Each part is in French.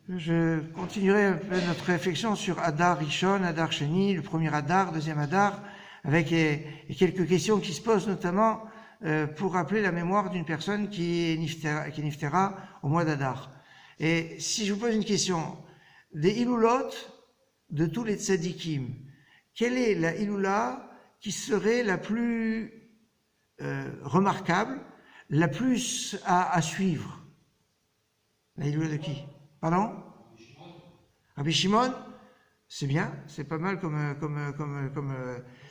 Je continuerai un peu notre réflexion sur Adar Rishon, Adar Sheni, le premier Adar, deuxième Adar, avec quelques questions qui se posent notamment pour rappeler la mémoire d'une personne qui est Niftera au mois d'Adar. Et si je vous pose une question, des Ilulot de tous les tzadikim, quelle est la Ilula qui serait la plus remarquable, la plus à suivre? La Ilula de qui? Pardon? Rabbi Shimon? C'est bien, c'est pas mal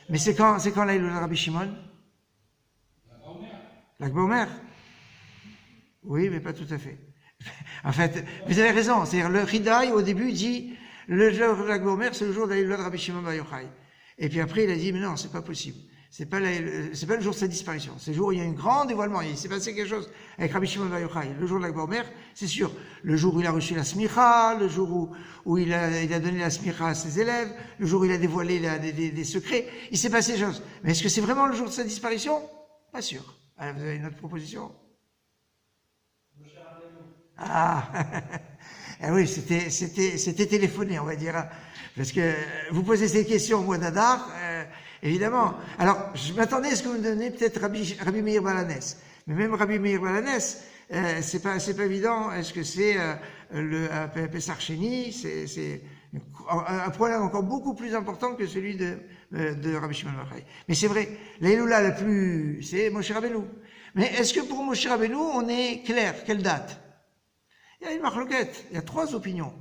mais c'est quand la Ilula de Rabbi Shimon? La Gbomer. Oui, mais pas tout à fait. En fait, vous avez raison, c'est-à-dire le Hidaï au début dit le jour de la Gbomer, c'est le jour de la Ilula de Rabbi Shimon Bar Yochai. Et puis après il a dit mais non, c'est pas possible. C'est pas le jour de sa disparition. C'est le jour où il y a un grand dévoilement. Il s'est passé quelque chose avec Rabbi Shimon Bar Yochai. Le jour de la Gbomer, c'est sûr. Le jour où il a reçu la smicha, le jour où il a donné la smicha à ses élèves, le jour où il a dévoilé des secrets. Il s'est passé des choses. Mais est-ce que c'est vraiment le jour de sa disparition? Pas sûr. Alors, vous avez une autre proposition? Ah, eh oui, c'était téléphoné, on va dire. Parce que vous posez ces questions au mois d'Adar, évidemment. Alors, je m'attendais à ce que vous me donniez peut-être Rabbi Meir Balanès. Mais même Rabbi Meir Balanès, c'est pas évident. Est-ce que c'est le Pessar Sheni? C'est un problème encore beaucoup plus important que celui de Rabbi Shimon Bar Yochai. Mais c'est vrai, la Ilula la plus, c'est Moshe Rabbeinu. Mais est-ce que pour Moshe Rabbeinu, on est clair? Quelle date? Il y a une marloquette, il y a 3 opinions.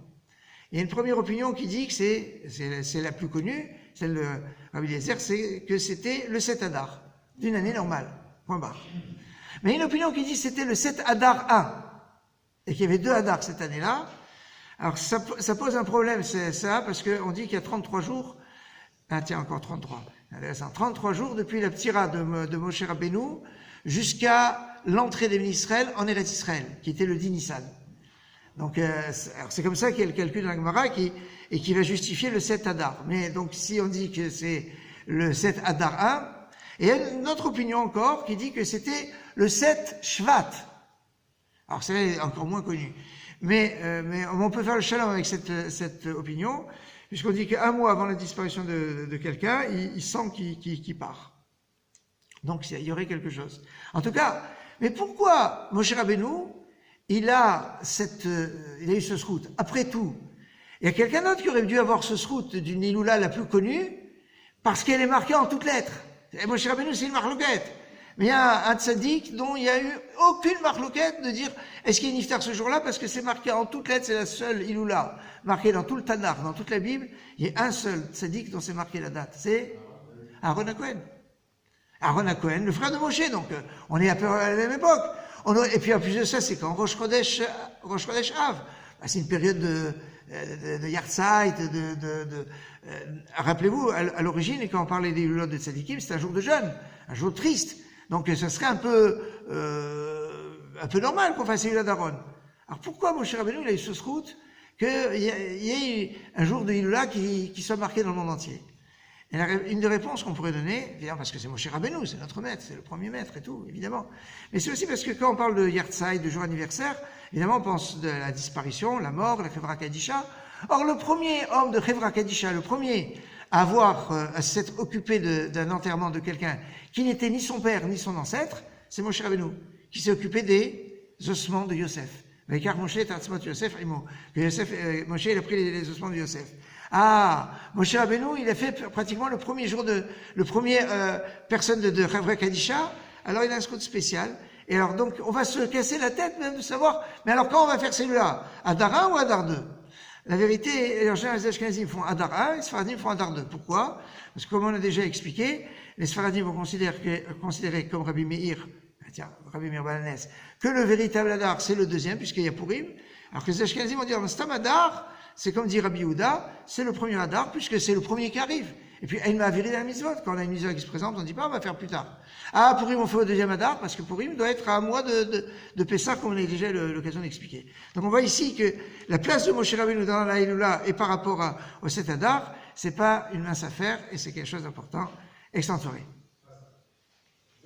Il y a une première opinion qui dit que c'est la plus connue, celle de Rabbi Eliezer, c'est que c'était le 7 Adar, d'une année normale, point barre. Mais il y a une opinion qui dit que c'était le 7 Adar 1, et qu'il y avait 2 Adar cette année-là. Alors ça pose un problème, c'est ça, parce qu'on dit qu'il y a 33 jours, encore 33, 33 jours depuis la ptira de Moshe Rabbeinu jusqu'à l'entrée des Israël en Eretz Israël, qui était le 10 Nissan. Donc, c'est comme ça qu'il y a le calcul de la Gemara qui va justifier le 7 Adar. Mais donc, si on dit que c'est le 7 Adar 1, et il y a une autre opinion encore qui dit que c'était le 7 Shvat. Alors, c'est encore moins connu. Mais on peut faire le shalom avec cette opinion, puisqu'on dit qu'un mois avant la disparition de quelqu'un, il sent qu'il part. Donc, il y aurait quelque chose. En tout cas, mais pourquoi Moshe Rabbeinu, il a eu ce srout? Après tout, il y a quelqu'un d'autre qui aurait dû avoir ce srout d'une Ilula la plus connue, parce qu'elle est marquée en toutes lettres. Et Moshe Rabbeinu, c'est une marloquette. Mais il y a un tzaddik dont il n'y a eu aucune marloquette de dire est-ce qu'il est niftar ce jour-là, parce que c'est marqué en toutes lettres, c'est la seule Ilula, marquée dans tout le Tanakh, dans toute la Bible. Il y a un seul tzaddik dont c'est marqué la date, c'est Aaron HaKohen. Aaron HaKohen, le frère de Moshe, donc on est à peu à la même époque. Et puis en plus de ça, c'est quand Rosh Chodesh Av. C'est une période de Yartzeit, rappelez-vous, à l'origine, et quand on parlait des Ilulot de Tzadikim, c'était un jour de jeûne, un jour triste. Donc ça serait un peu normal qu'on fasse Ilulot d'Aaron. Alors pourquoi Moshe Rabbeinu, il a eu ce route qu'il y ait eu un jour de Ilula qui soit marqué dans le monde entier? Et une des réponses qu'on pourrait donner, évidemment parce que c'est Moshe Rabbeinu, c'est notre maître, c'est le premier maître et tout, évidemment. Mais c'est aussi parce que quand on parle de Yartzeit, de jour anniversaire, évidemment on pense de la disparition, la mort, la Chevra Kadisha. Or le premier homme de Chevra Kadisha, le premier à s'être occupé d'un enterrement de quelqu'un qui n'était ni son père ni son ancêtre, c'est Moshe Rabbeinu, qui s'est occupé des ossements de Yosef. Car Moshe est Atzmot Yosef, Moshe il a pris les ossements de Yosef. Ah, Moshe Rabbeinu, il a fait pratiquement le premier personne de Chevra Kadisha, alors il a un scout spécial. Et alors donc, on va se casser la tête même de savoir, mais alors quand on va faire celui-là, Adar 1 ou Adar 2? La vérité, en général, les Ashkenazim font Adar 1, les Sfaradim font Adar 2. Pourquoi? Parce que comme on a déjà expliqué, les Sfaradim vont considérer comme Rabbi Meir Balanès, que le véritable Adar, c'est le deuxième, puisqu'il y a Purim, alors que les Ashkenazim vont dire, Stam Adar, c'est comme dit Rabbi Yehuda, c'est le premier Adar, puisque c'est le premier qui arrive. Et puis, il m'a viré dans la mitzvot. Quand on a une mitzvot qui se présente, on ne dit pas, on va faire plus tard. Ah, Purim, on fait au deuxième Adar, parce que Purim doit être à un mois de Pessah, comme on a déjà l'occasion d'expliquer. Donc, on voit ici que la place de Moshe Rabbeinu dans la Ilula et par rapport au 7 Adar, c'est pas une mince affaire, et c'est quelque chose d'important, extensoré.